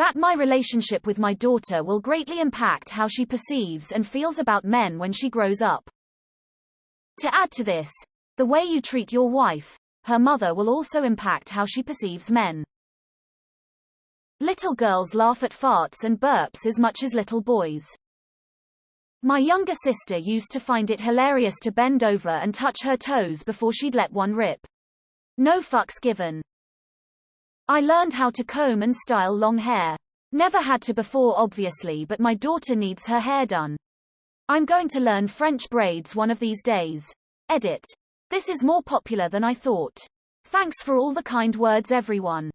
That my relationship with my daughter will greatly impact how she perceives and feels about men when she grows up. To add to this, the way you treat your wife, her mother, will also impact how she perceives men. Little girls laugh at farts and burps as much as little boys. My younger sister used to find it hilarious to bend over and touch her toes before she'd let one rip. No fucks given. I learned how to comb and style long hair. Never had to before obviously, but my daughter needs her hair done. I'm going to learn French braids one of these days. Edit. This is more popular than I thought. Thanks for all the kind words everyone.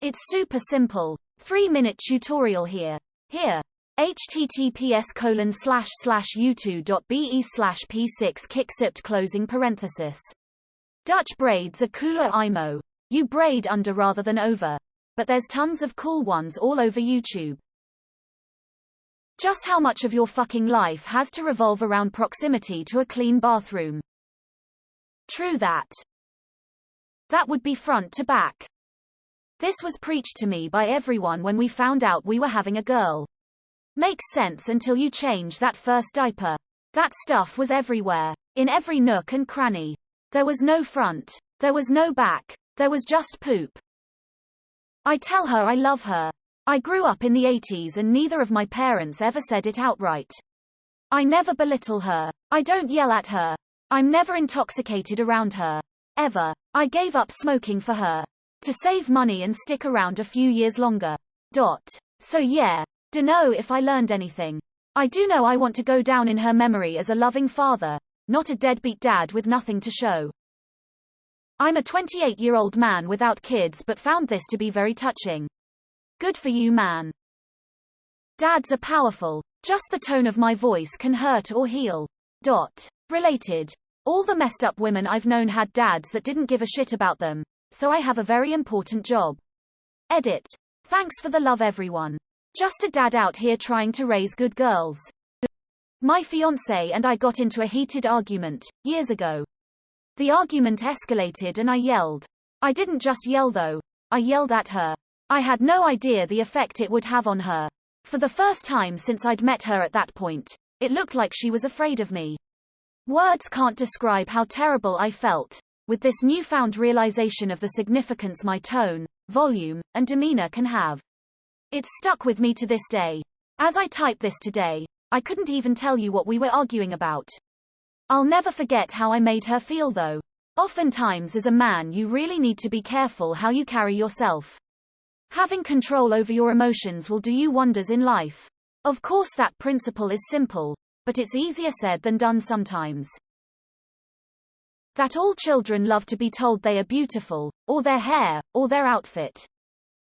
It's super simple. 3-minute tutorial here. Here. https://u2.be/p6kiksipt . Dutch braids are cooler imo. You braid under rather than over. But there's tons of cool ones all over YouTube. Just how much of your fucking life has to revolve around proximity to a clean bathroom? True that. That would be front to back. This was preached to me by everyone when we found out we were having a girl. Makes sense until you change that first diaper. That stuff was everywhere. In every nook and cranny. There was no front. There was no back. There was just poop. I tell her I love her. I grew up in the 80s and neither of my parents ever said it outright. I never belittle her. I don't yell at her. I'm never intoxicated around her. Ever. I gave up smoking for her. To save money and stick around a few years longer. So yeah. Dunno if I learned anything. I do know I want to go down in her memory as a loving father, not a deadbeat dad with nothing to show. I'm a 28-year-old man without kids but found this to be very touching. Good for you, man. Dads are powerful. Just the tone of my voice can hurt or heal. Related. All the messed up women I've known had dads that didn't give a shit about them, so I have a very important job. Edit. Thanks for the love everyone. Just a dad out here trying to raise good girls. My fiancé and I got into a heated argument, years ago. The argument escalated and I yelled. I didn't just yell though, I yelled at her. I had no idea the effect it would have on her. For the first time since I'd met her at that point, it looked like she was afraid of me. Words can't describe how terrible I felt, with this newfound realization of the significance my tone, volume, and demeanor can have. It's stuck with me to this day. As I type this today, I couldn't even tell you what we were arguing about. I'll never forget how I made her feel though. Oftentimes as a man you really need to be careful how you carry yourself. Having control over your emotions will do you wonders in life. Of course that principle is simple, but it's easier said than done sometimes. That all children love to be told they are beautiful, or their hair, or their outfit.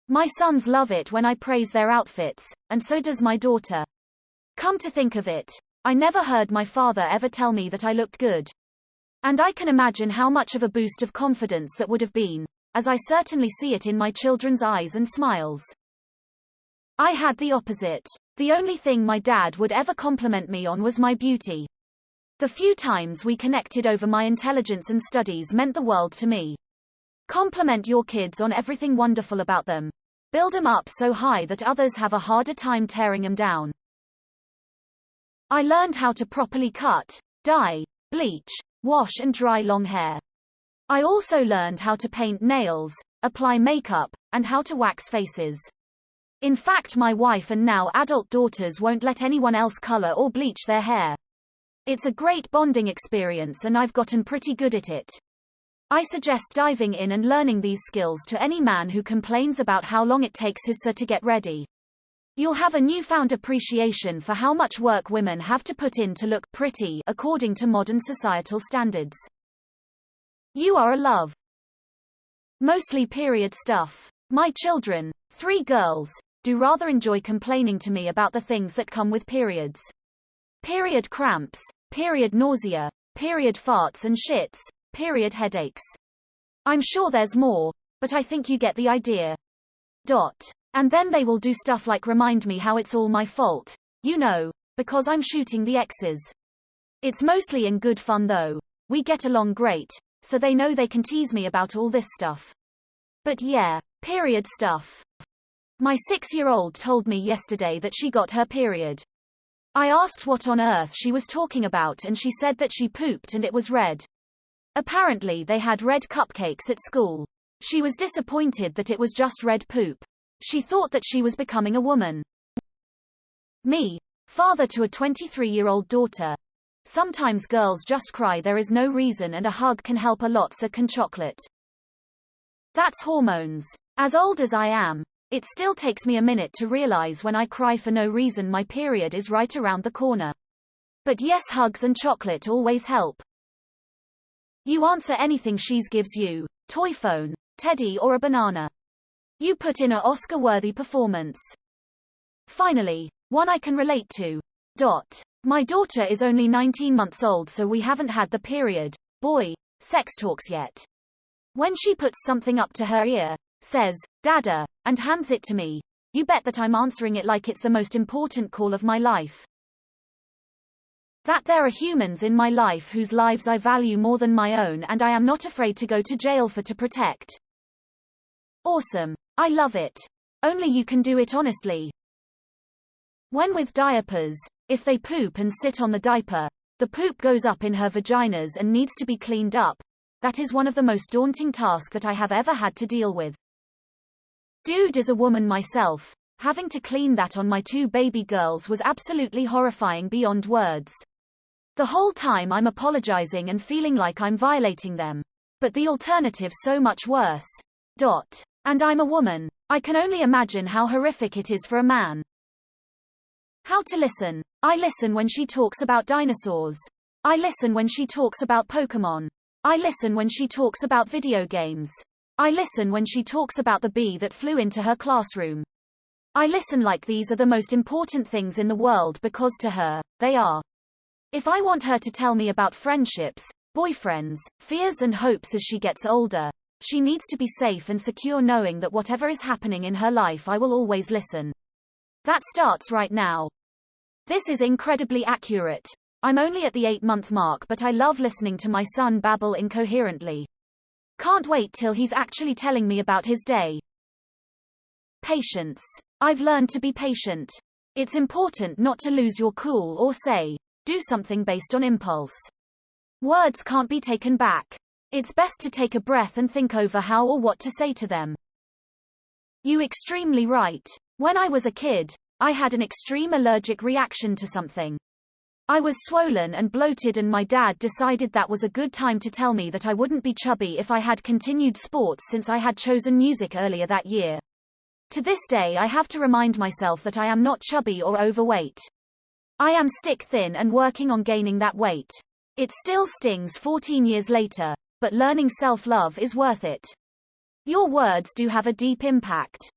My sons love it when I praise their outfits, and so does my daughter. Come to think of it, I never heard my father ever tell me that I looked good. And I can imagine how much of a boost of confidence that would have been, as I certainly see it in my children's eyes and smiles. I had the opposite. The only thing my dad would ever compliment me on was my beauty. The few times we connected over my intelligence and studies meant the world to me. Compliment your kids on everything wonderful about them. Build them up so high that others have a harder time tearing them down. I learned how to properly cut, dye, bleach, wash and dry long hair. I also learned how to paint nails, apply makeup, and how to wax faces. In fact, my wife and now adult daughters won't let anyone else color or bleach their hair. It's a great bonding experience and I've gotten pretty good at it. I suggest diving in and learning these skills to any man who complains about how long it takes his sir to get ready. You'll have a newfound appreciation for how much work women have to put in to look pretty according to modern societal standards. You are a love. Mostly period stuff. My children, 3 girls, do rather enjoy complaining to me about the things that come with periods. Period cramps, period nausea, period farts and shits, period headaches. I'm sure there's more, but I think you get the idea. And then they will do stuff like remind me how it's all my fault, you know, because I'm shooting the exes. It's mostly in good fun though. We get along great, so they know they can tease me about all this stuff. But yeah, period stuff. My 6-year-old told me yesterday that she got her period. I asked what on earth she was talking about and she said that she pooped and it was red. Apparently they had red cupcakes at school. She was disappointed that it was just red poop. She thought that she was becoming a woman. Me, father to a 23-year-old daughter. Sometimes girls just cry, there is no reason, and a hug can help a lot, so can chocolate. That's hormones. As old as I am, it still takes me a minute to realize when I cry for no reason my period is right around the corner. But yes, hugs and chocolate always help. You answer anything she gives you, toy phone, teddy or a banana. You put in a Oscar-worthy performance. Finally, one I can relate to. My daughter is only 19 months old, so we haven't had the period, boy, sex talks yet. When she puts something up to her ear, says, "Dada," and hands it to me, you bet that I'm answering it like it's the most important call of my life. That there are humans in my life whose lives I value more than my own, and I am not afraid to go to jail for to protect. Awesome. I love it. Only you can do it honestly. When with diapers, if they poop and sit on the diaper, the poop goes up in her vaginas and needs to be cleaned up. That is one of the most daunting tasks that I have ever had to deal with. Dude, as a woman myself, having to clean that on my 2 baby girls was absolutely horrifying beyond words. The whole time I'm apologizing and feeling like I'm violating them. But the alternative so much worse. And I'm a woman. I can only imagine how horrific it is for a man. How to listen. I listen when she talks about dinosaurs. I listen when she talks about Pokemon. I listen when she talks about video games. I listen when she talks about the bee that flew into her classroom. I listen like these are the most important things in the world because to her, they are. If I want her to tell me about friendships, boyfriends, fears and hopes as she gets older, she needs to be safe and secure knowing that whatever is happening in her life I will always listen. That starts right now. This is incredibly accurate. I'm only at the 8-month mark, but I love listening to my son babble incoherently. Can't wait till he's actually telling me about his day. Patience. I've learned to be patient. It's important not to lose your cool or do something based on impulse. Words can't be taken back. It's best to take a breath and think over how or what to say to them. You extremely right. When I was a kid, I had an extreme allergic reaction to something. I was swollen and bloated, and my dad decided that was a good time to tell me that I wouldn't be chubby if I had continued sports since I had chosen music earlier that year. To this day I have to remind myself that I am not chubby or overweight. I am stick thin and working on gaining that weight. It still stings 14 years later, but learning self-love is worth it. Your words do have a deep impact.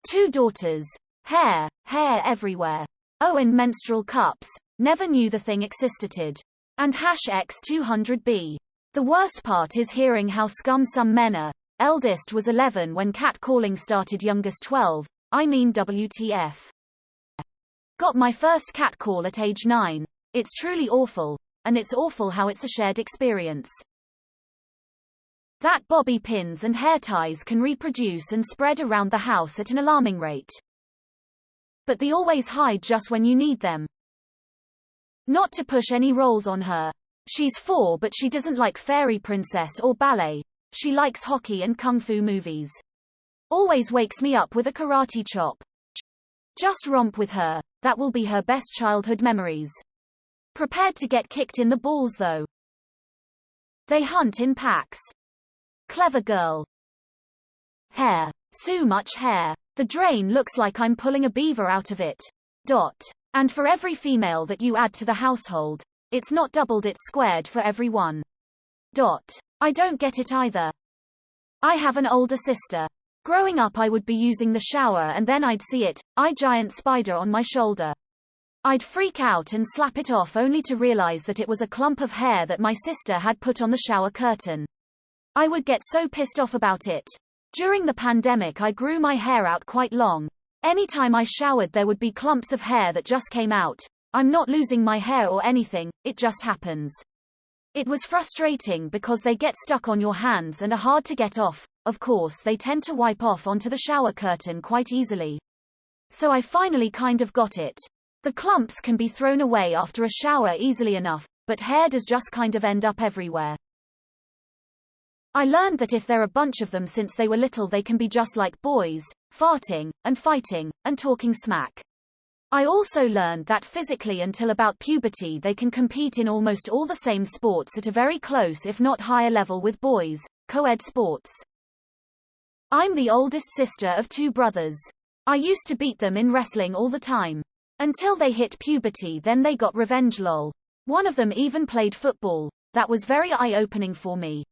2 daughters. Hair everywhere. Oh, and menstrual cups. Never knew the thing existed. And #X200B. The worst part is hearing how scum some men are. Eldest was 11 when catcalling started, youngest 12. I mean WTF. Got my first catcall at age 9. It's truly awful. And it's awful how it's a shared experience. That bobby pins and hair ties can reproduce and spread around the house at an alarming rate. But they always hide just when you need them. Not to push any roles on her. She's 4, but she doesn't like fairy princess or ballet. She likes hockey and kung fu movies. Always wakes me up with a karate chop. Just romp with her. That will be her best childhood memories. Prepared to get kicked in the balls though. They hunt in packs. Clever girl. Hair. So much hair. The drain looks like I'm pulling a beaver out of it. And for every female that you add to the household, it's not doubled, it's squared for every one. I don't get it either. I have an older sister. Growing up I would be using the shower and then I'd see it, giant spider on my shoulder. I'd freak out and slap it off only to realize that it was a clump of hair that my sister had put on the shower curtain. I would get so pissed off about it. During the pandemic I grew my hair out quite long. Anytime I showered there would be clumps of hair that just came out. I'm not losing my hair or anything, it just happens. It was frustrating because they get stuck on your hands and are hard to get off. Of course, they tend to wipe off onto the shower curtain quite easily. So I finally kind of got it. The clumps can be thrown away after a shower easily enough, but hair does just kind of end up everywhere. I learned that if there are a bunch of them since they were little, they can be just like boys, farting, and fighting, and talking smack. I also learned that physically until about puberty they can compete in almost all the same sports at a very close if not higher level with boys, co-ed sports. I'm the oldest sister of 2 brothers. I used to beat them in wrestling all the time. Until they hit puberty, then they got revenge lol. One of them even played football. That was very eye-opening for me.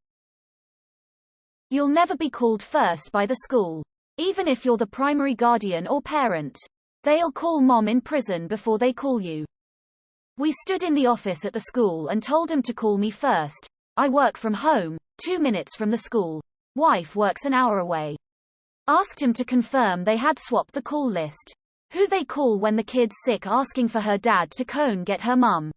You'll never be called first by the school. Even if you're the primary guardian or parent. They'll call mom in prison before they call you. We stood in the office at the school and told him to call me first. I work from home, 2 minutes from the school. Wife works an hour away. Asked him to confirm they had swapped the call list. Who they call when the kid's sick, asking for her dad to get her mum.